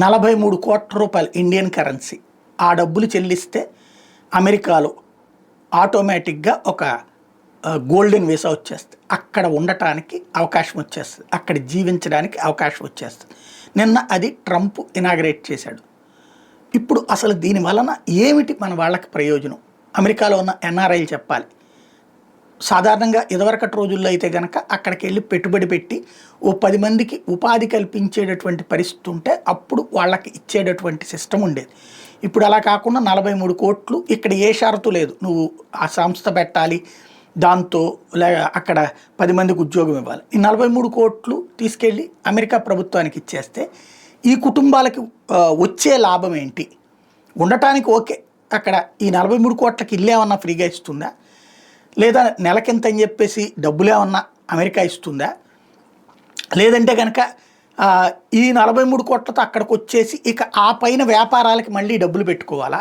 43 కోట్ల రూపాయలు Indian currency. ఆ డబ్బులు చెల్లిస్తే అమెరికాలో ఆటోమేటిక్గా ఒక గోల్డెన్ వీసా వచ్చేస్తుంది. అక్కడ ఉండటానికి అవకాశం వచ్చేస్తుంది, అక్కడ జీవించడానికి అవకాశం వచ్చేస్తుంది. నిన్న అది ట్రంప్ ఇనాగరేట్ చేశాడు. ఇప్పుడు అసలు దీని వలన ఏమిటి మన వాళ్ళకి ప్రయోజనం? అమెరికాలో ఉన్న ఎన్ఆర్ఐలు చెప్పాలి. సాధారణంగా ఇదివరకటి రోజుల్లో అయితే కనుక అక్కడికి వెళ్ళి పెట్టుబడి పెట్టి ఓ 10 మందికి ఉపాధి కల్పించేటటువంటి పరిస్థితి ఉంటే అప్పుడు వాళ్ళకి ఇచ్చేటటువంటి సిస్టమ్ ఉండేది. ఇప్పుడు అలా కాకుండా 43 కోట్లు, ఇక్కడ ఏ షరతు లేదు, నువ్వు ఆ సంస్థ పెట్టాలి, దాంతో అక్కడ 10 మందికి ఉద్యోగం ఇవ్వాలి. ఈ 43 కోట్లు తీసుకెళ్ళి అమెరికా ప్రభుత్వానికి ఇచ్చేస్తే ఈ కుటుంబాలకి వచ్చే లాభం ఏంటి? ఉండటానికి ఓకే, అక్కడ ఈ 43 కోట్లకి ఇల్లు ఏమన్నా ఫ్రీగా ఇస్తుందా, లేదా నెలకింత అని చెప్పేసి డబ్బులేమన్నా అమెరికా ఇస్తుందా, లేదంటే కనుక ఈ 43 కోట్లతో అక్కడికి వచ్చేసి ఇక ఆ పైన వ్యాపారాలకి మళ్ళీ డబ్బులు పెట్టుకోవాలా?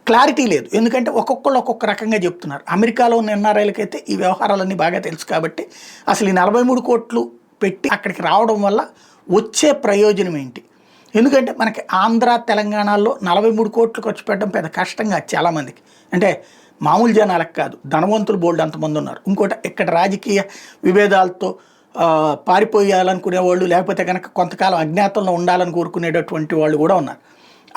క్లారిటీ లేదు. ఎందుకంటే ఒక్కొక్కళ్ళు ఒక్కొక్క రకంగా చెప్తున్నారు. అమెరికాలో ఉన్న ఎన్ఆర్ఐలకైతే ఈ వ్యవహారాలన్నీ బాగా తెలుసు కాబట్టి అసలు ఈ 43 కోట్లు పెట్టి అక్కడికి రావడం వల్ల వచ్చే ప్రయోజనం ఏంటి? ఎందుకంటే మనకి ఆంధ్ర తెలంగాణలో 43 కోట్లు ఖర్చు పెట్టడం పెద్ద కష్టంగా చాలామందికి, అంటే మామూలు జనాలకు కాదు, ధనవంతులు బోల్డ్ అంతమంది ఉన్నారు. ఇంకోటి ఇక్కడ రాజకీయ విభేదాలతో పారిపోయాలనుకునే వాళ్ళు, లేకపోతే కనుక కొంతకాలం అజ్ఞాతంలో ఉండాలని కోరుకునేటటువంటి వాళ్ళు కూడా ఉన్నారు.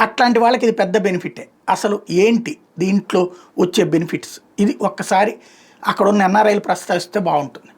అట్లాంటి వాళ్ళకి ఇది పెద్ద బెనిఫిటే. అసలు ఏంటి దీంట్లో వచ్చే బెనిఫిట్స్, ఇది ఒక్కసారి అక్కడ ఉన్న ఎన్ఆర్ఐలు ప్రస్తావిస్తే బాగుంటుంది.